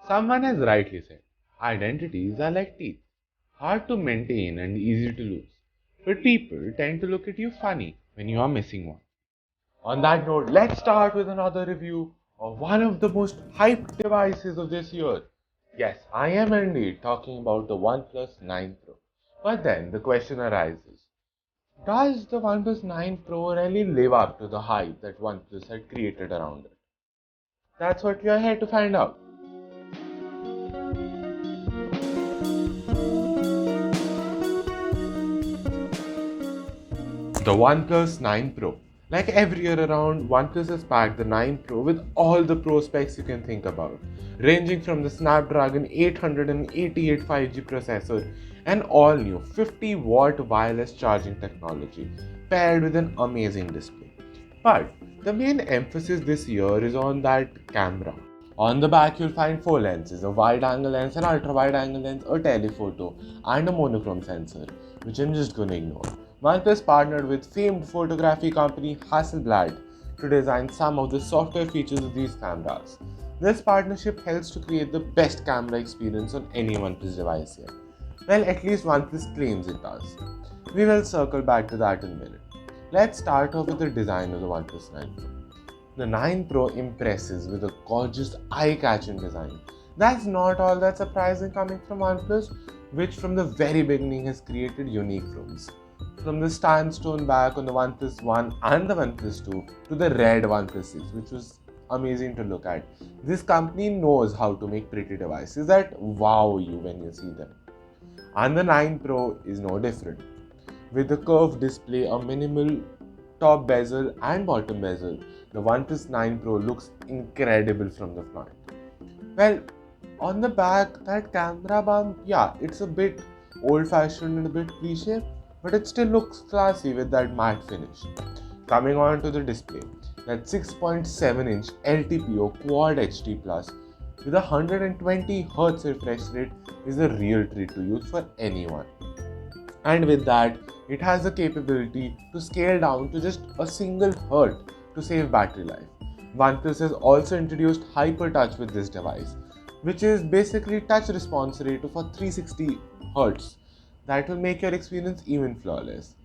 Someone has rightly said, identities are like teeth, hard to maintain and easy to lose. But people tend to look at you funny when you are missing one. On that note, let's start with another review of one of the most hyped devices of this year. Yes, I am indeed talking about the OnePlus 9 Pro. But then the question arises, does the OnePlus 9 Pro really live up to the hype that OnePlus had created around it? That's what we are here to find out. The OnePlus 9 Pro. Like every year around, OnePlus has packed the 9 Pro with all the pro specs you can think about, ranging from the Snapdragon 888 5G processor and all new 50-watt wireless charging technology, paired with an amazing display. But the main emphasis this year is on that camera. On the back, you'll find four lenses: a wide-angle lens, an ultra-wide-angle lens, a telephoto, and a monochrome sensor, which I'm just gonna ignore. OnePlus partnered with famed photography company Hasselblad to design some of the software features of these cameras. This partnership helps to create the best camera experience on any OnePlus device yet. Well, at least OnePlus claims it does. We will circle back to that in a minute. Let's start off with the design of the OnePlus 9 Pro. The 9 Pro impresses with a gorgeous, eye-catching design. That's not all that surprising coming from OnePlus, which from the very beginning has created unique looks. From the sandstone back on the OnePlus 1 and the OnePlus 2 to the red OnePlus 6, which was amazing to look at. This company knows how to make pretty devices that wow you when you see them. And the 9 Pro is no different. With the curved display, a minimal top bezel and bottom bezel, the OnePlus 9 Pro looks incredible from the front. Well, on the back, that camera bump, yeah, it's a bit old-fashioned and a bit cliche, but it still looks classy with that matte finish. Coming on to the display, that 6.7-inch LTPO Quad HD Plus with a 120Hz refresh rate is a real treat to use for anyone. And with that, it has the capability to scale down to just a single hertz to save battery life. OnePlus has also introduced Hyper Touch with this device, which is basically touch response rate of a 360 Hz. That will make your experience even flawless.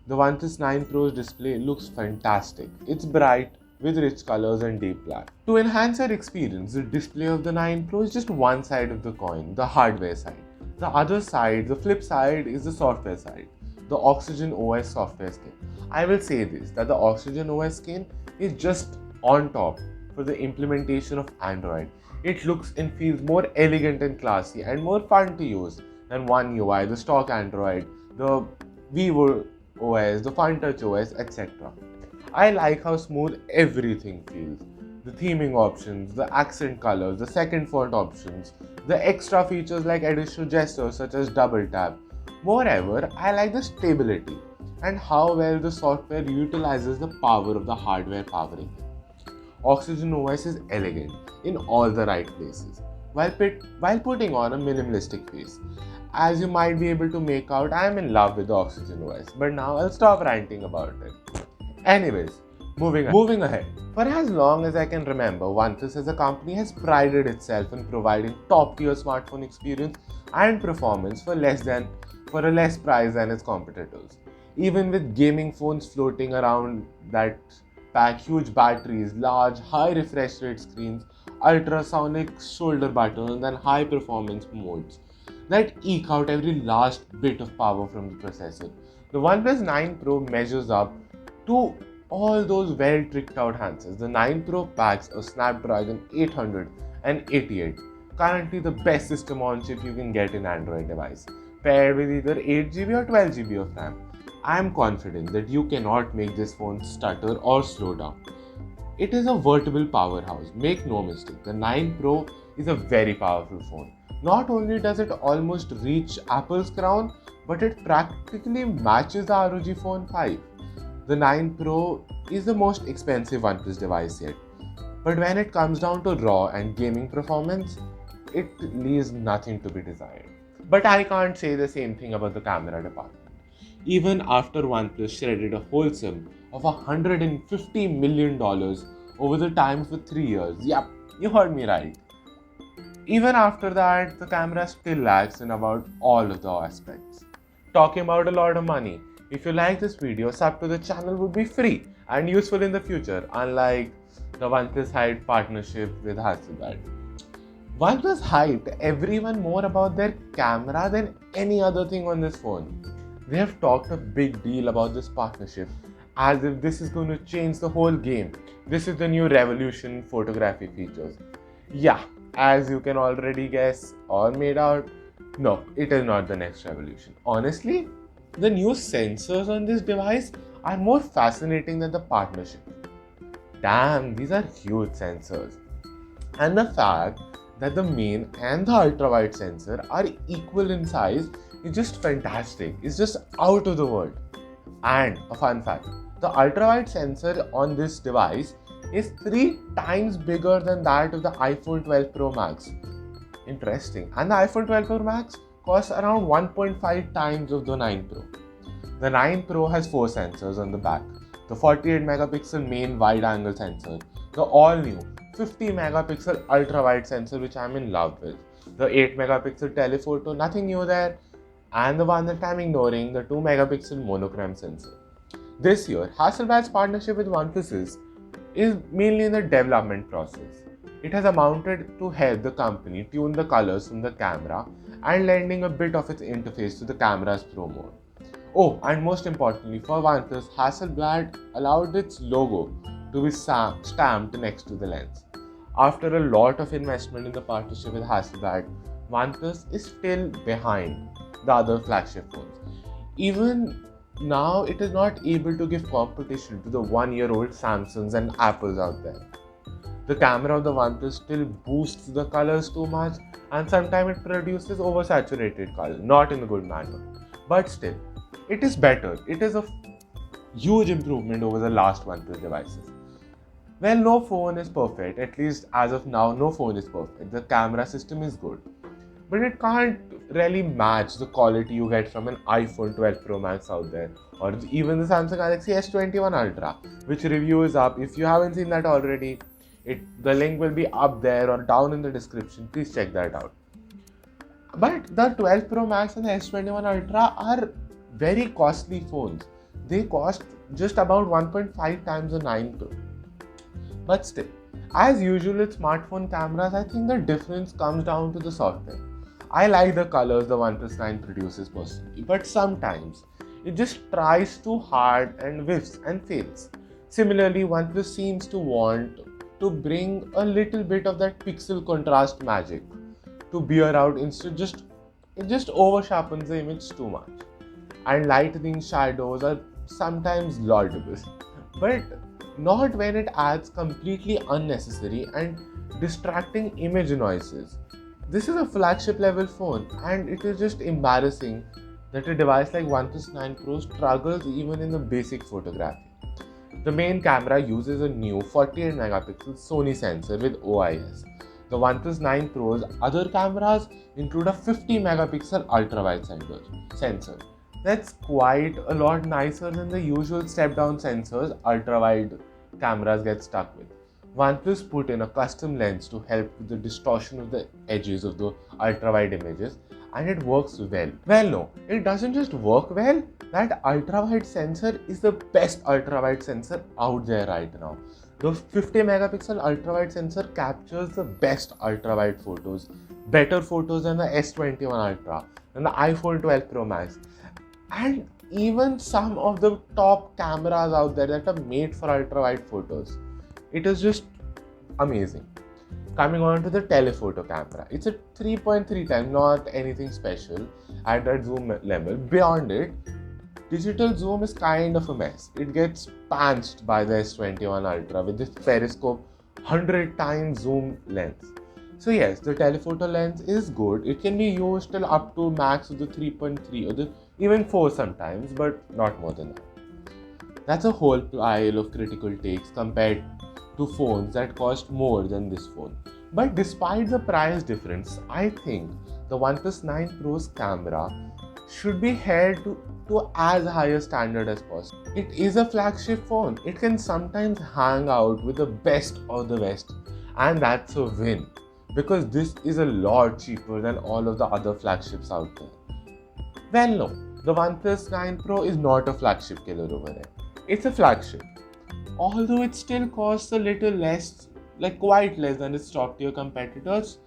The OnePlus 9 Pro's display looks fantastic. It's bright with rich colors and deep black. To enhance your experience, the display of the 9 Pro is just one side of the coin, the hardware side. The other side, the flip side, is the software side, the Oxygen OS software skin. I will say this, that the Oxygen OS skin is just on top for the implementation of Android. It looks and feels more elegant and classy and more fun to use than One UI, the stock Android, the Vivo OS, the FunTouch OS, etc. I like how smooth everything feels. The theming options, the accent colors, the second font options, the extra features like additional gestures such as double tap. Moreover, I like the stability and how well the software utilizes the power of the hardware powering it. Oxygen OS is elegant in all the right places, while putting on a minimalistic face. As you might be able to make out, I am in love with the Oxygen OS, but now I'll stop ranting about it. Anyways, moving ahead. For as long as I can remember, OnePlus as a company has prided itself in providing top-tier smartphone experience and performance for a less price than its competitors. Even with gaming phones floating around that pack huge batteries, large high refresh rate screens, ultrasonic shoulder buttons, and high performance modes that eke out every last bit of power from the processor. The OnePlus 9 Pro measures up to all those well tricked out handsets. The 9 Pro packs a Snapdragon 888, currently the best system on chip you can get in Android device, paired with either 8GB or 12GB of RAM. I am confident that you cannot make this phone stutter or slow down. It is a veritable powerhouse, make no mistake. The 9 Pro is a very powerful phone. Not only does it almost reach Apple's crown, but it practically matches the ROG Phone 5. The 9 Pro is the most expensive OnePlus device yet, but when it comes down to raw and gaming performance, it leaves nothing to be desired. But I can't say the same thing about the camera department. Even after OnePlus shredded a wholesome of $150 million over the time for 3 years. Yep, you heard me right. Even after that, the camera still lags in about all of the aspects. Talking about a lot of money. If you like this video, sub to the channel would be free and useful in the future, unlike the OnePlus Hide partnership with Hasselblad. OnePlus hyped everyone more about their camera than any other thing on this phone. They have talked a big deal about this partnership as if this is going to change the whole game. This is the new revolution in photography features. Yeah, as you can already guess or made out, no, it is not the next revolution. Honestly, the new sensors on this device are more fascinating than the partnership. Damn, these are huge sensors. And the fact that the main and the ultra wide sensor are equal in size is just fantastic. It's just out of the world. And a fun fact, the ultra wide sensor on this device is 3 times bigger than that of the iPhone 12 Pro Max. Interesting. And the iPhone 12 Pro Max costs around 1.5 times of the 9 Pro. The 9 Pro has 4 sensors on the back. The 48 megapixel main wide angle sensor, the all new 50 megapixel ultra wide sensor which I'm in love with, the 8 megapixel telephoto, nothing new there, and the one that I'm ignoring, the 2 megapixel monochrome sensor. This year, Hasselblad's partnership with OnePlus is mainly in the development process. It has amounted to help the company tune the colors from the camera and lending a bit of its interface to the camera's pro mode. Oh, and most importantly for OnePlus, Hasselblad allowed its logo to be stamped next to the lens. After a lot of investment in the partnership with Hasselblad, OnePlus is still behind the other flagship phones. Even now, it is not able to give competition to the 1-year-old Samsungs and Apples out there. The camera of the OnePlus still boosts the colors too much, and sometimes it produces oversaturated color, not in a good manner. But still, it is better. It is a huge improvement over the last OnePlus devices. Well, no phone is perfect, at least as of now, no phone is perfect. The camera system is good, but it can't really match the quality you get from an iPhone 12 Pro Max out there, or even the Samsung Galaxy S21 Ultra, which review is up. If you haven't seen that already, the link will be up there or down in the description. Please check that out. But the 12 Pro Max and the S21 Ultra are very costly phones. They cost just about 1.5 times the 9 Pro. But still, as usual with smartphone cameras, I think the difference comes down to the software. I like the colors the OnePlus 9 produces personally, but sometimes it just tries too hard and whiffs and fails. Similarly, OnePlus seems to want to bring a little bit of that pixel contrast magic to bear out instead it just over sharpens the image too much. And lightning shadows are sometimes laudable, but not when it adds completely unnecessary and distracting image noises. This is a flagship level phone, and it is just embarrassing that a device like OnePlus 9 Pro struggles even in the basic photography. The main camera uses a new 48 megapixel Sony sensor with OIS. The OnePlus 9 Pro's other cameras include a 50 megapixel ultra wide sensor. That's quite a lot nicer than the usual step-down sensors ultra-wide cameras get stuck with. OnePlus put in a custom lens to help with the distortion of the edges of the ultra-wide images, and it works well. Well, no, it doesn't just work well, that ultra-wide sensor is the best ultra-wide sensor out there right now. The 50 megapixel ultra-wide sensor captures the best ultra-wide photos, better photos than the S21 Ultra, than the iPhone 12 Pro Max, and even some of the top cameras out there that are made for ultra wide photos. It is just amazing. Coming on to the telephoto camera, it's a 3.3 times, not anything special at that zoom level. Beyond it, digital zoom is kind of a mess. It gets panched by the S21 Ultra with this periscope 100 times zoom lens. So yes, the telephoto lens is good. It can be used till up to max of the 3.3 or the even 4 sometimes, but not more than that. That's a whole pile of critical takes compared to phones that cost more than this phone. But despite the price difference, I think the OnePlus 9 Pro's camera should be held to as high a standard as possible. It is a flagship phone. It can sometimes hang out with the best of the best, and that's a win. because this is a lot cheaper than all of the other flagships out there? Well, no, the OnePlus 9 Pro is not a flagship killer over here. It's a flagship. Although it still costs a little less, like quite less than its top tier competitors,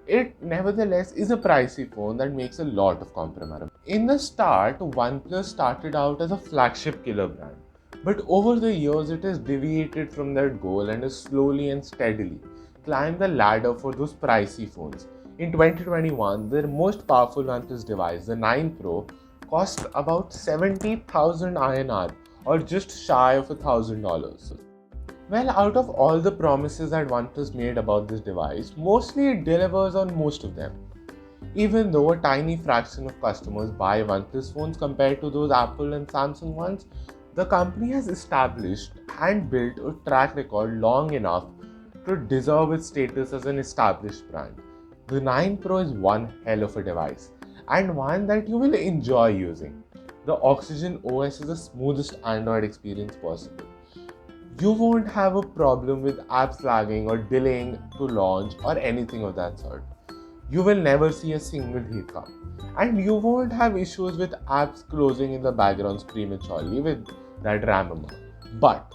it nevertheless is a pricey phone that makes a lot of compromise. In the start, OnePlus started out as a flagship killer brand, but over the years it has deviated from that goal and has slowly and steadily climbed the ladder for those pricey phones. In 2021, their most powerful OnePlus device, the 9 Pro, cost about 70,000 INR or just shy of $1,000. Well, out of all the promises that OnePlus made about this device, mostly it delivers on most of them. Even though a tiny fraction of customers buy OnePlus phones compared to those Apple and Samsung ones, the company has established and built a track record long enough to deserve its status as an established brand. The 9 Pro is one hell of a device and one that you will enjoy using. The Oxygen OS is the smoothest Android experience possible. You won't have a problem with apps lagging or delaying to launch or anything of that sort. You will never see a single hiccup. And you won't have issues with apps closing in the background prematurely with that RAM amount. But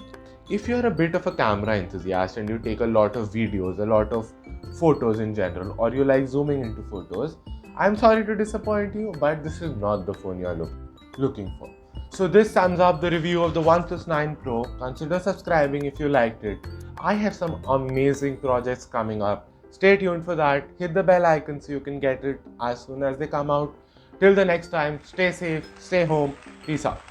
if you're a bit of a camera enthusiast and you take a lot of videos, a lot of photos in general, or you like zooming into photos, I'm sorry to disappoint you, but this is not the phone you're looking for. So this sums up the review of the OnePlus 9 Pro. Consider subscribing if you liked it. I have some amazing projects coming up. Stay tuned for that. Hit the bell icon so you can get it as soon as they come out. Till the next time, stay safe, stay home. Peace out.